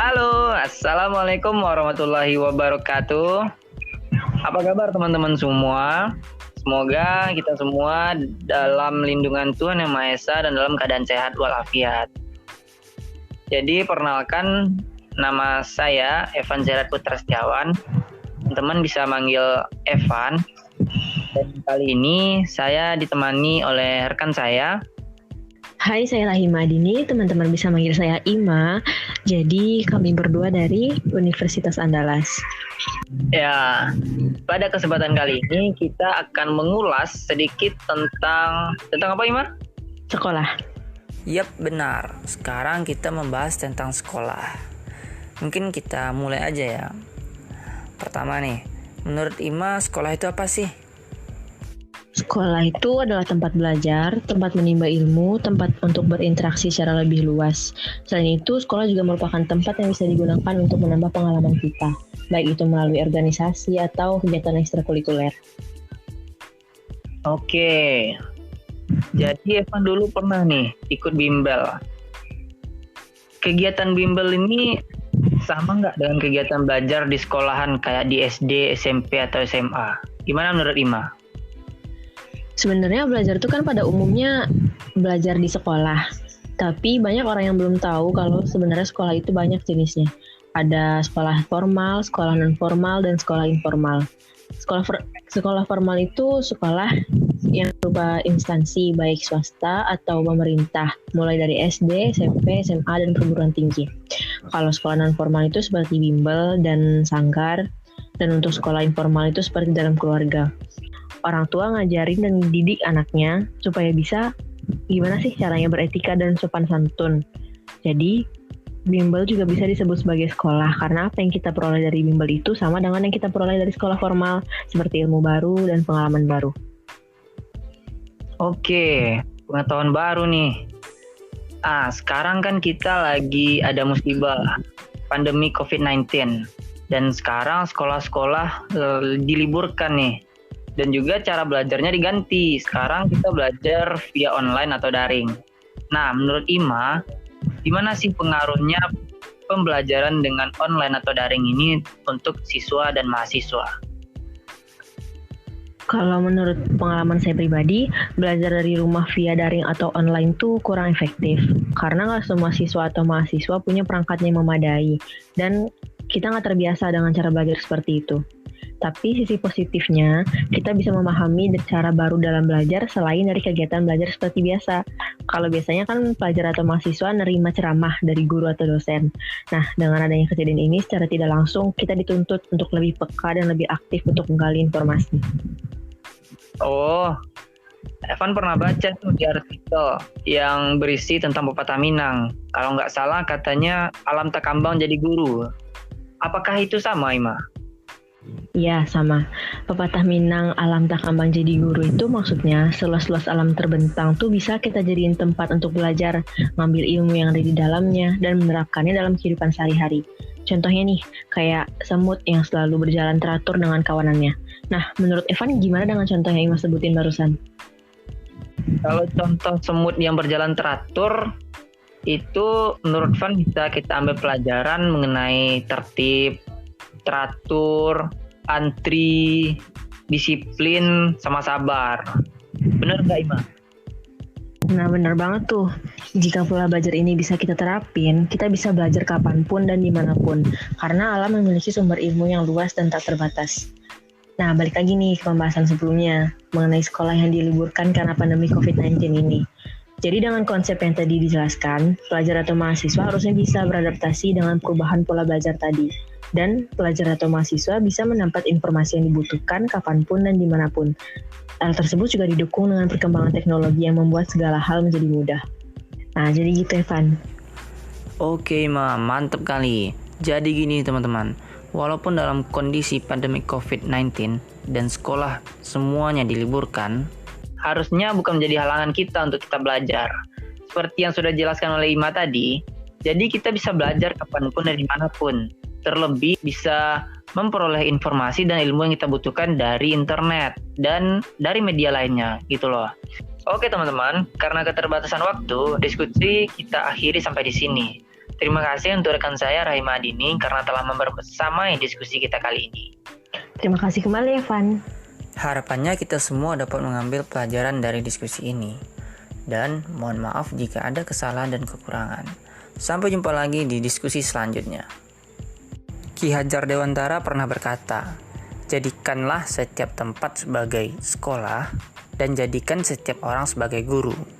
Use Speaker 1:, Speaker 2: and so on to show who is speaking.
Speaker 1: Halo, Assalamualaikum warahmatullahi wabarakatuh. Apa kabar teman-teman semua? Semoga kita semua dalam lindungan Tuhan Yang Maha Esa dan dalam keadaan sehat walafiat. Jadi perkenalkan, nama saya Evan Zerat Putra Setiawan. Teman-teman bisa manggil Evan. Dan kali ini saya ditemani oleh rekan saya.
Speaker 2: Hai, saya Rahima Dini, teman-teman bisa manggil saya Ima. Jadi kami berdua dari Universitas Andalas.
Speaker 1: Ya, pada kesempatan kali ini kita akan mengulas sedikit tentang apa, Ima?
Speaker 2: Sekolah.
Speaker 3: Yap, benar. Sekarang kita membahas tentang sekolah. Mungkin kita mulai aja ya. Pertama nih, menurut Ima sekolah itu apa sih?
Speaker 2: Sekolah itu adalah tempat belajar, tempat menimba ilmu, tempat untuk berinteraksi secara lebih luas. Selain itu, sekolah juga merupakan tempat yang bisa digunakan untuk menambah pengalaman kita, baik itu melalui organisasi atau kegiatan ekstrakurikuler.
Speaker 1: Oke, jadi Evan dulu pernah nih ikut bimbel. Kegiatan bimbel ini sama nggak dengan kegiatan belajar di sekolahan kayak di SD, SMP, atau SMA? Gimana menurut Ima?
Speaker 2: Sebenarnya belajar itu kan pada umumnya belajar di sekolah. Tapi banyak orang yang belum tahu kalau sebenarnya sekolah itu banyak jenisnya. Ada sekolah formal, sekolah non-formal, dan sekolah informal. Sekolah formal itu sekolah yang berupa instansi baik swasta atau pemerintah, mulai dari SD, SMP, SMA, dan perguruan tinggi. Kalau sekolah non-formal itu seperti bimbel dan sanggar, dan untuk sekolah informal itu seperti dalam keluarga. Orang tua ngajarin dan didik anaknya supaya bisa gimana sih caranya beretika dan sopan santun. Jadi, bimbel juga bisa disebut sebagai sekolah karena apa yang kita peroleh dari bimbel itu sama dengan yang kita peroleh dari sekolah formal, seperti ilmu baru dan pengalaman baru.
Speaker 1: Oke, pengetahuan baru nih. Sekarang kan kita lagi ada musibah pandemi COVID-19 dan sekarang sekolah-sekolah diliburkan nih. Dan juga cara belajarnya diganti. Sekarang kita belajar via online atau daring. Nah, menurut Ima, gimana sih pengaruhnya pembelajaran dengan online atau daring ini untuk siswa dan mahasiswa?
Speaker 2: Kalau menurut pengalaman saya pribadi, belajar dari rumah via daring atau online tuh kurang efektif. Karena nggak semua siswa atau mahasiswa punya perangkat yang memadai. Dan kita nggak terbiasa dengan cara belajar seperti itu. Tapi sisi positifnya, kita bisa memahami cara baru dalam belajar selain dari kegiatan belajar seperti biasa. Kalau biasanya kan pelajar atau mahasiswa nerima ceramah dari guru atau dosen. Nah, dengan adanya kejadian ini secara tidak langsung, kita dituntut untuk lebih peka dan lebih aktif untuk menggali informasi.
Speaker 1: Oh, Evan pernah baca tuh di artikel yang berisi tentang pepatah Minang. Kalau nggak salah katanya alam tak kambang jadi guru. Apakah itu sama, Ima?
Speaker 2: Ya, sama. Pepatah Minang alam tak kambang jadi guru itu maksudnya seluas-luas alam terbentang tuh bisa kita jadiin tempat untuk belajar, ngambil ilmu yang ada di dalamnya, dan menerapkannya dalam kehidupan sehari-hari. Contohnya nih, kayak semut yang selalu berjalan teratur dengan kawanannya. Nah, menurut Evan gimana dengan contoh yang Ima sebutin barusan?
Speaker 1: Kalau contoh semut yang berjalan teratur, itu menurut Evan bisa kita ambil pelajaran mengenai tertib, teratur, antri, disiplin, sama sabar. Bener nggak, Ima?
Speaker 2: Nah, benar banget tuh. Jika pola belajar ini bisa kita terapin, kita bisa belajar kapanpun dan dimanapun. Karena alam memiliki sumber ilmu yang luas dan tak terbatas. Nah, balik lagi nih ke pembahasan sebelumnya, mengenai sekolah yang diliburkan karena pandemi COVID-19 ini. Jadi dengan konsep yang tadi dijelaskan, pelajar atau mahasiswa harusnya bisa beradaptasi dengan perubahan pola belajar tadi. Dan pelajar atau mahasiswa bisa mendapat informasi yang dibutuhkan kapanpun dan dimanapun. Hal tersebut juga didukung dengan perkembangan teknologi yang membuat segala hal menjadi mudah. Nah, jadi gitu Evan.
Speaker 3: Oke, mantep kali. Jadi gini teman-teman, walaupun dalam kondisi pandemi COVID-19 dan sekolah semuanya diliburkan,
Speaker 1: harusnya bukan menjadi halangan kita untuk kita belajar. Seperti yang sudah dijelaskan oleh Ima tadi, jadi kita bisa belajar kapanpun dan dimanapun. Terlebih bisa memperoleh informasi dan ilmu yang kita butuhkan dari internet dan dari media lainnya gitu loh. Oke teman-teman, karena keterbatasan waktu, diskusi kita akhiri sampai di sini. Terima kasih untuk rekan saya Rahima Adini karena telah membersamai diskusi kita kali ini.
Speaker 2: Terima kasih kembali, Evan.
Speaker 3: Harapannya kita semua dapat mengambil pelajaran dari diskusi ini. Dan mohon maaf jika ada kesalahan dan kekurangan. Sampai jumpa lagi di diskusi selanjutnya. Ki Hajar Dewantara pernah berkata, jadikanlah setiap tempat sebagai sekolah dan jadikan setiap orang sebagai guru.